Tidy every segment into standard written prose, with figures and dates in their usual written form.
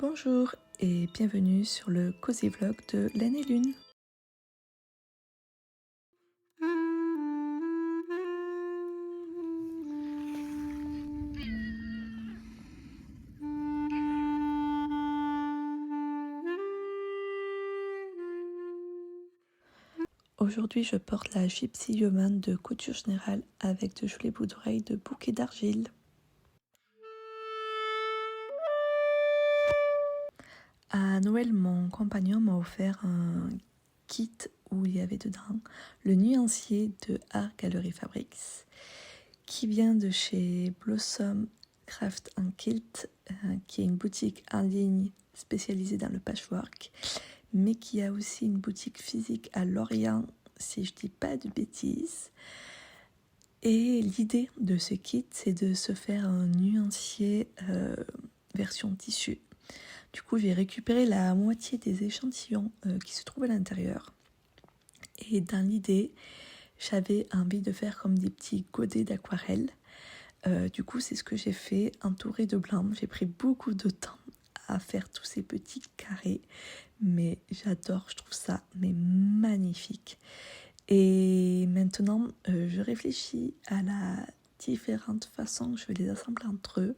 Bonjour et bienvenue sur le Cozy Vlog de Laine et Lune. Aujourd'hui, je porte la Gypsy Yeoman de couture générale avec de jolis bouts d'oreilles de bouquet d'argile. À Noël, mon compagnon m'a offert un kit où il y avait dedans le nuancier de Art Gallery Fabrics qui vient de chez Blossom Craft & Quilt, qui est une boutique en ligne spécialisée dans le patchwork, mais qui a aussi une boutique physique à Lorient, si je dis pas de bêtises. Et l'idée de ce kit, c'est de se faire un nuancier version tissu. Du coup, j'ai récupéré la moitié des échantillons qui se trouvent à l'intérieur. Et dans l'idée, j'avais envie de faire comme des petits godets d'aquarelle. Du coup, c'est ce que j'ai fait, entouré de blanc. J'ai pris beaucoup de temps à faire tous ces petits carrés, mais j'adore, je trouve ça magnifique. Et maintenant, je réfléchis à la différente façon que je vais les assembler entre eux.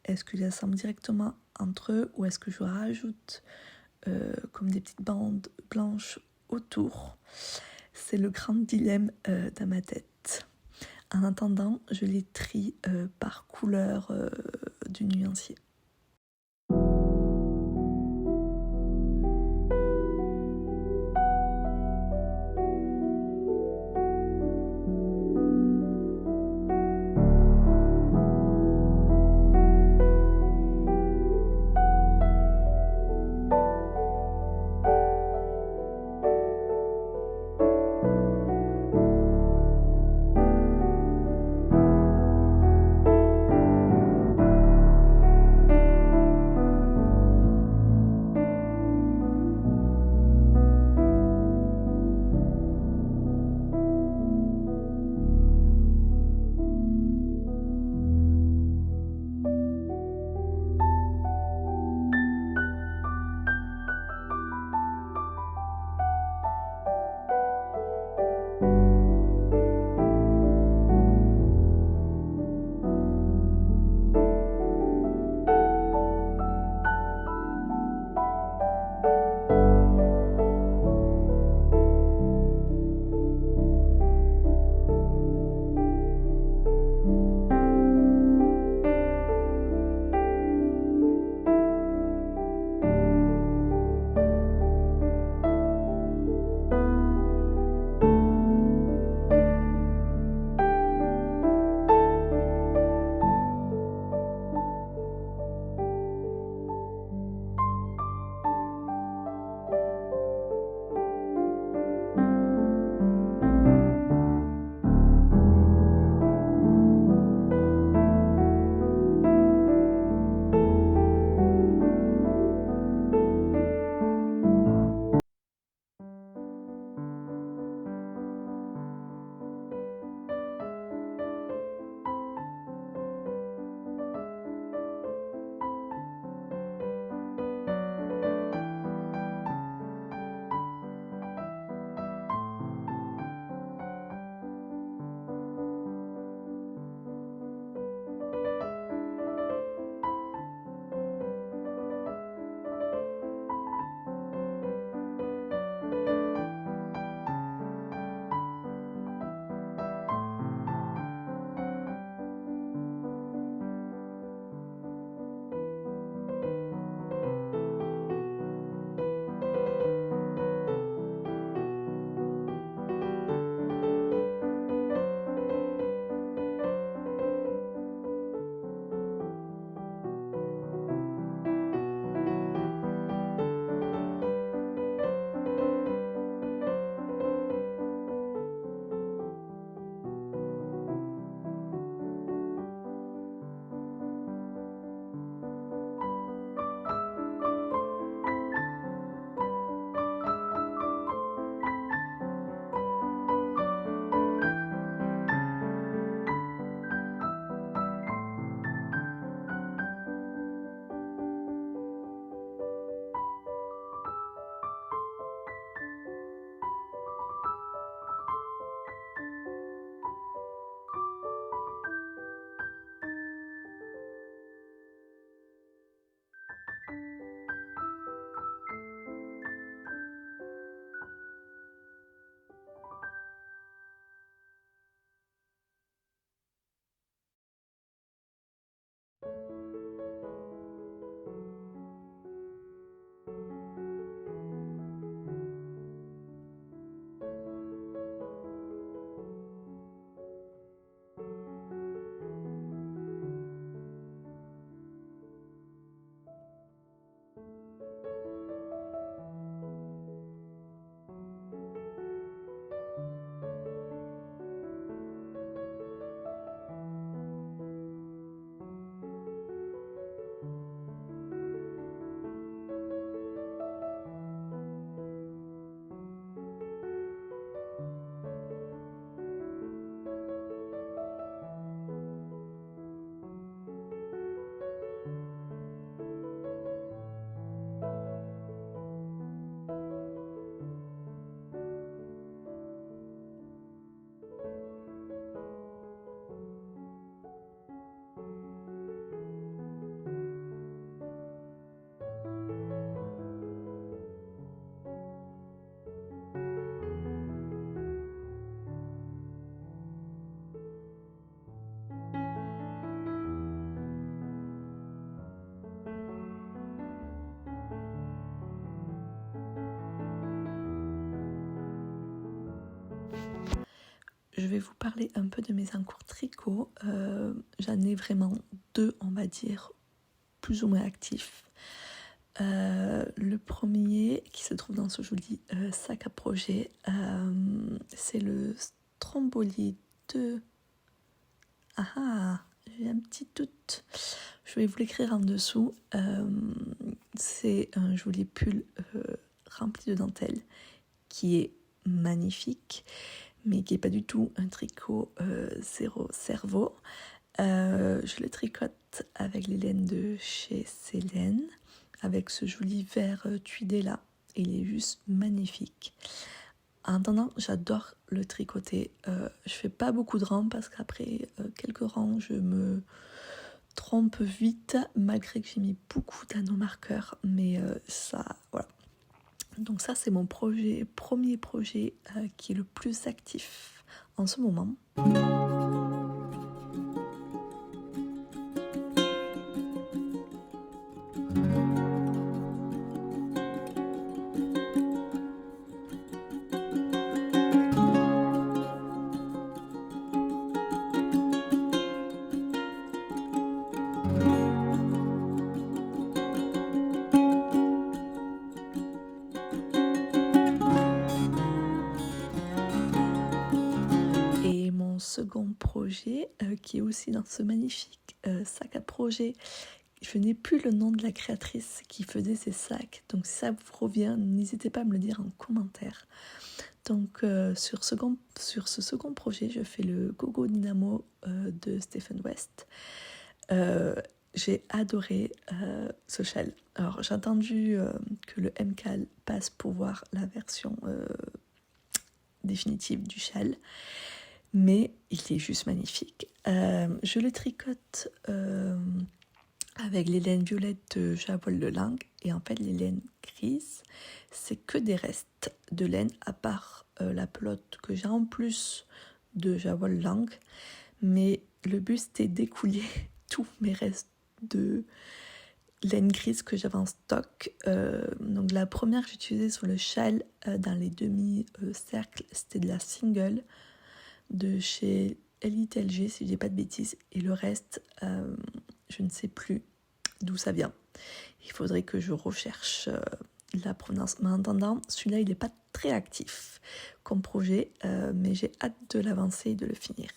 Est-ce que je les assemble directement entre eux ou est-ce que je rajoute comme des petites bandes blanches autour? C'est le grand dilemme dans ma tête. En attendant, je les trie par couleur du nuancier. vais vous parler un peu de mes encours tricot. J'en ai vraiment 2, on va dire, plus ou moins actifs. Le premier qui se trouve dans ce joli sac à projet, c'est le Stromboli 2. J'ai un petit doute. Je vais vous l'écrire en dessous. C'est un joli pull rempli de dentelle qui est magnifique, mais qui n'est pas du tout un tricot zéro cerveau. Je le tricote avec les laines de chez Célène, avec ce joli vert tuilé là. Il est juste magnifique. En attendant, j'adore le tricoter. Je fais pas beaucoup de rangs parce qu'après quelques rangs, je me trompe vite, malgré que j'ai mis beaucoup d'anneaux marqueurs. Mais ça, voilà. Donc ça, c'est mon premier projet qui est le plus actif en ce moment. Second projet qui est aussi dans ce magnifique sac à projet. Je n'ai plus le nom de la créatrice qui faisait ces sacs, donc si ça vous revient, n'hésitez pas à me le dire en commentaire. Donc sur ce second projet, je fais le Gogo Dynamo de Stephen West. J'ai adoré ce châle. Alors j'ai attendu que le MCAL passe pour voir la version définitive du châle. Mais il est juste magnifique. Je le tricote avec les laines violettes de Javolle de Langue. Et en fait, les laines grises, c'est que des restes de laine, à part la pelote que j'ai en plus de Javolle Langue. Mais le but, c'était d'écouler tous mes restes de laine grise que j'avais en stock. Donc la première que j'utilisais sur le châle dans les demi-cercles, c'était de la single de chez Elite LG, si je dis pas de bêtises, et le reste, je ne sais plus d'où ça vient. Il faudrait que je recherche la provenance. Mais en attendant, celui-là, il n'est pas très actif comme projet, mais j'ai hâte de l'avancer et de le finir.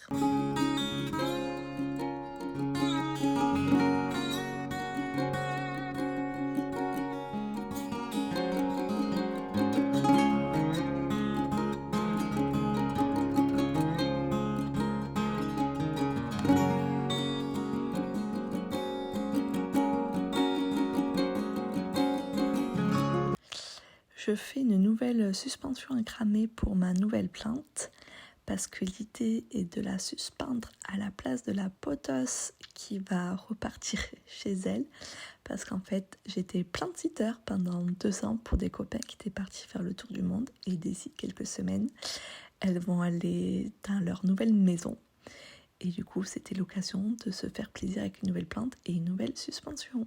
Je fais une nouvelle suspension à cramer pour ma nouvelle plante parce que l'idée est de la suspendre à la place de la pothos qui va repartir chez elle parce qu'en fait j'étais plant-sitter pendant 2 ans pour des copains qui étaient partis faire le tour du monde et d'ici quelques semaines elles vont aller dans leur nouvelle maison et du coup c'était l'occasion de se faire plaisir avec une nouvelle plante et une nouvelle suspension.